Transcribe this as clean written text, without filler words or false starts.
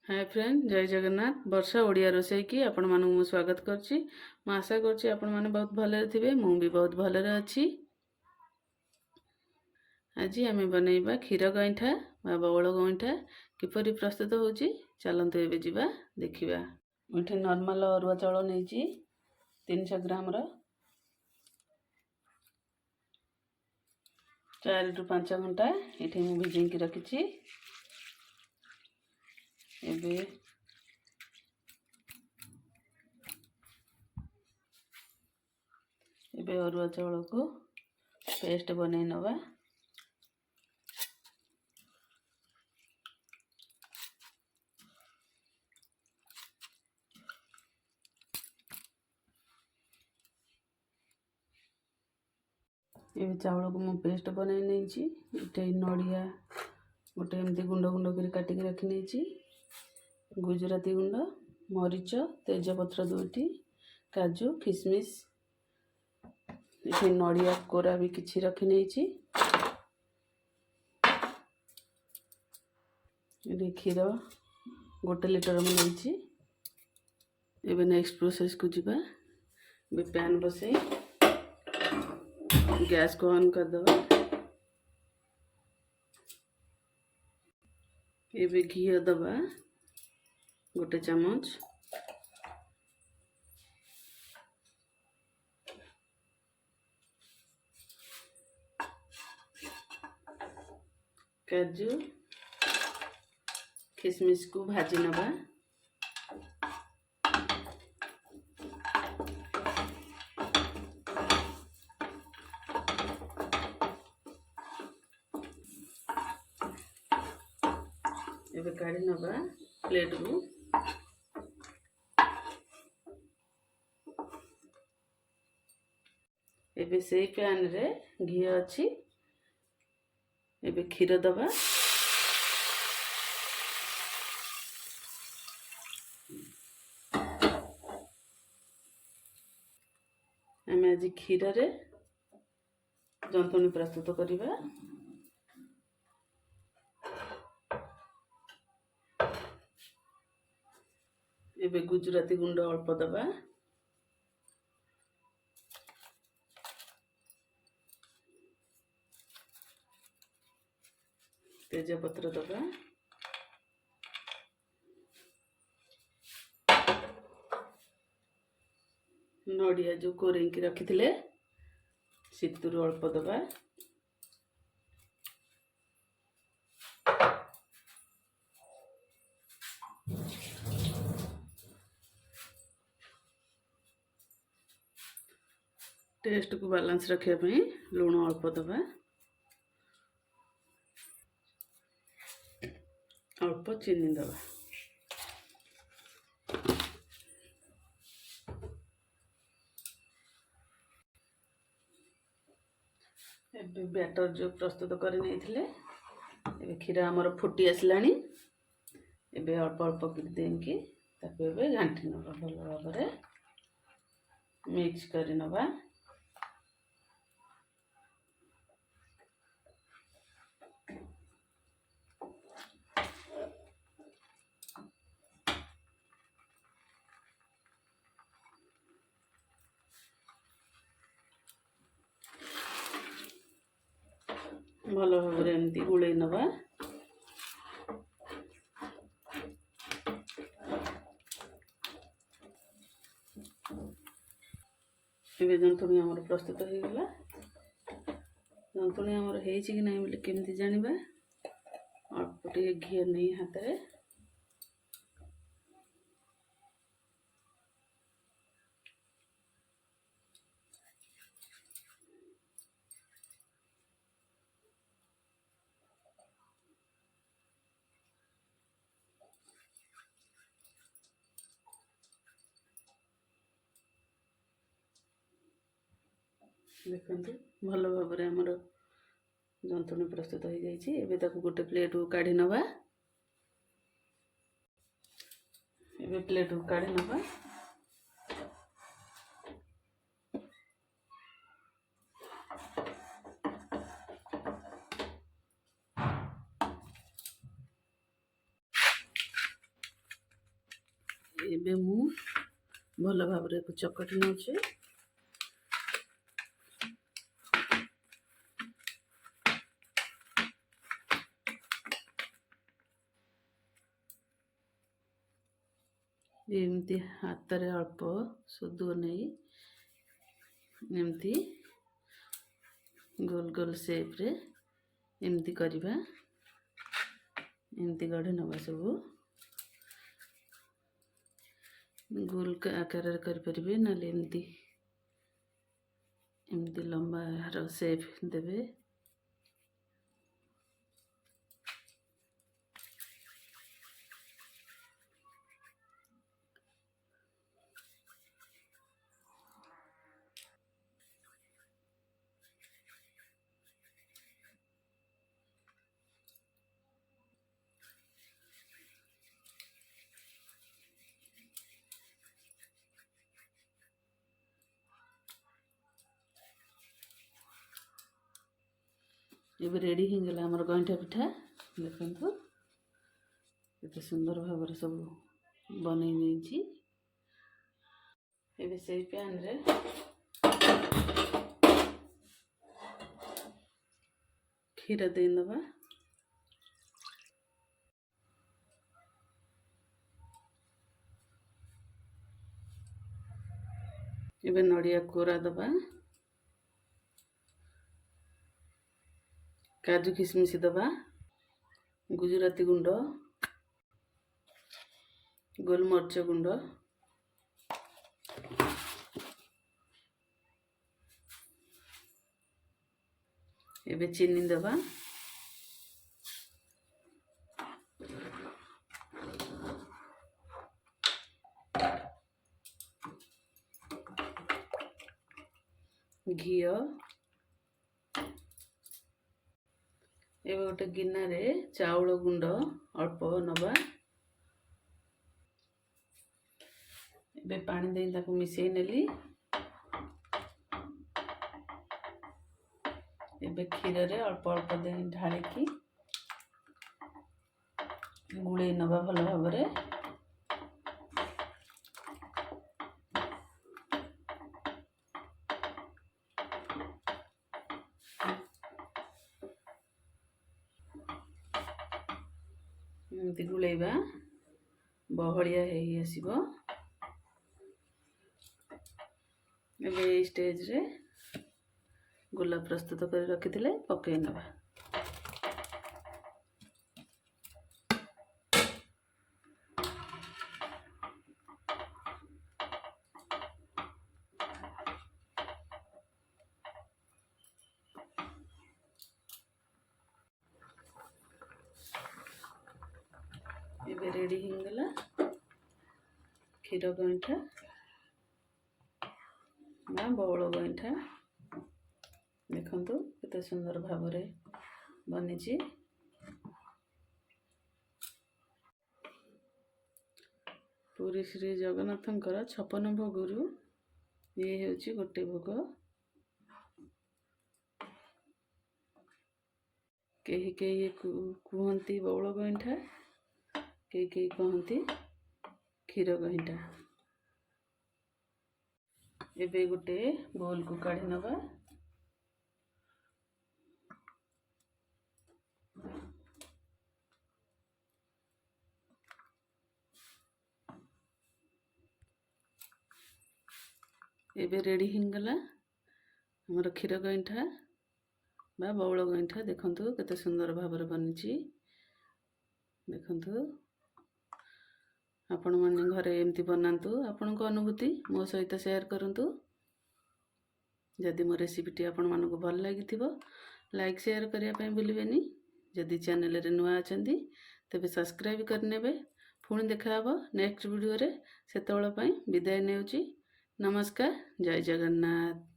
Hi friend, जय जगन्नाथ। वर्षा ओडिया रोसई की आपण मानू स्वागत करछि। मैं आशा करछि आपण माने बहुत भले थिबे। मु भी बहुत भले अछि। आज आमे बनैबा क्षीर गईठा बा बवळ गईठा किपरि प्रस्तुत होछि चलंतु एबे जिबा देखिबा। मुठे नॉर्मल अरुआ चाउल नेछि 300 ग्राम रो 4 रु 5 घंटा एठे मु भिजें की रखिछि। एबे एबे अरुआ चाउल को पेस्ट बनै नवा। ये चावल को मु पेस्ट बनै नेछि। एटे नडिया गोटे एमती गुंड गुंड कर काटिक रखी नेछि। गुजराती गुंड, मरीच, तेजपत्र 2टी, काजू, किशमिश, ये नडिया कोरा भी किछि रखी नेछि। ये क्षीर 1 लीटर में नेछि। एबे नेक्स्ट प्रोसेस को जिबा। बे पैन बसे गैस को ऑन कर दबा। एबे घी दबा 1 चम्मच। काजू किशमिश को भाजी नबा। एबे काढ़ी नबा प्लेट को। एबे से पैन रे घी अछि। एबे क्षीर दबा। आम आज क्षीर रे जंतुणी प्रस्तुत करिबा। एबे गुजराती गुंड अल्प दबा। तेजपत्र दबा। नडिया जो कोरेंकी रखी थिले सितुरु अल्प दबा। टेस्ट को बैलेंस रखिया पई लूण अल्प दबा। अल्प चीनी दबा। एबे बैटर जो प्रस्तुत कर नहीं थिले एबे क्षीर हमर फुटी आसलानी। एबे अल्प अल्प कर देंकी ताको एबे घांटी नबा। भल भाबरे मिक्स करि नबा। भल भाबरे एमती गुलै नबा। एबे जंतुणी हमर प्रस्तुत हो गला। जंतुणी हमर हेछि कि नै बोले केमती जानिबा। अल्प टे घी नै हाथ रे देखंतु। भल भाबरे हमर जंतुणी प्रस्तुत हो जाइछि। एबे ताको गोटे प्लेट को काढी नबा। एबे प्लेट को काढी नबा। ଏବେ ମୁଁ ଭଲ ଭାବରେ ଚକଟି ନେଉଛି। ଏମିତି ହାତରେ ଅଳ୍ପ ସୋଦୁଅ ନେଇ ଏମିତି ଗୋଲ ଗୋଲ ସେପ୍ରେ ଏମିତି କରିବା। ଏମିତି ଗଢ଼ି ନେବା। ସବୁ ଗୋଲ ଆକାରରେ କରିପାରିବେ, ନହେଲେ ଏମିତି ଲମ୍ବାର ସେପ୍ ଦେବେ। ଏବେ ରେଡ଼ି ହେଇଗଲା ଆମର ଗଇଁଠା ପିଠା। ଦେଖନ୍ତୁ କେତେ ସୁନ୍ଦର ଭାବରେ ସବୁ ବନେଇ ନେଇଛି। ଏବେ ସେଇ ପ୍ୟାନ୍ରେ କ୍ଷୀର ଦେଇଦେବା। ଏବେ ନଡ଼ିଆ କୋରା ଦେବା, କାଜୁ କିସମିସ ଦେବା, ଗୁଜୁରାତି ଗୁଣ୍ଡ, ଗୋଲମରିଚ ଗୁଣ୍ଡ, ଏବେ ଚିନି ଦେବା। ଘିଅ। ଏବେ ଗୋଟେ ଗିନାରେ ଚାଉଳ ଗୁଣ୍ଡ ଅଳ୍ପ ନେବା। ଏବେ ପାଣି ଦେଇ ତାକୁ ମିଶେଇ ନେଲି। ଏବେ କ୍ଷୀରରେ ଅଳ୍ପ ଅଳ୍ପ ଦେଇ ଢାଳିକି ଗୁଳେଇ ନେବା ଭଲ ଭାବରେ। ଏମିତି ଗୁଳେଇବା, ବହଳିଆ ହେଇ ଆସିବ। ଏବେ ଏଇ ଷ୍ଟେଜରେ ଗୋଲା ପ୍ରସ୍ତୁତ କରି ରଖିଥିଲେ ପକେଇ ନେବା। ଏବେ ରେଡ଼ି ହେଇଗଲା କ୍ଷୀର ଗଇଁଠା ବା ବଉଳ ଗଇଁଠା। ଦେଖନ୍ତୁ କେତେ ସୁନ୍ଦର ଭାବରେ ବନିଛି। ପୁରୀ ଶ୍ରୀ ଜଗନ୍ନାଥଙ୍କର 56 ଭୋଗରୁ ଇଏ ହେଉଛି ଗୋଟେ ଭୋଗ। କେହି କେହି କୁହନ୍ତି ବଉଳ ଗଇଁଠା, କେହି କେହି କହନ୍ତି କ୍ଷୀର ଗଇଁଠା। ଏବେ ଗୋଟେ ବୋଲକୁ କାଢ଼ି ନେବା। ଏବେ ରେଡ଼ି ହେଇଗଲା ଆମର କ୍ଷୀର ଗଇଁଠା ବା ବଉଳ ଗଇଁଠା। ଦେଖନ୍ତୁ କେତେ ସୁନ୍ଦର ଭାବରେ ବନିଛି। ଦେଖନ୍ତୁ ଆପଣମାନେ ଘରେ ଏମିତି ବନାନ୍ତୁ। ଆପଣଙ୍କ ଅନୁଭୂତି ମୋ ସହିତ ସେୟାର କରନ୍ତୁ। ଯଦି ମୋ ରେସିପିଟି ଆପଣମାନଙ୍କୁ ଭଲ ଲାଗିଥିବ ଲାଇକ୍ ସେୟାର କରିବା ପାଇଁ ଭୁଲିବେନି। ଯଦି ଚ୍ୟାନେଲରେ ନୂଆ ଅଛନ୍ତି ତେବେ ସବସ୍କ୍ରାଇବ୍ କରିନେବେ। ପୁଣି ଦେଖା ହେବ ନେକ୍ସଟ ଭିଡ଼ିଓରେ। ସେତେବେଳେ ପାଇଁ ବିଦାୟ ନେଉଛି। ନମସ୍କାର। ଜୟ ଜଗନ୍ନାଥ।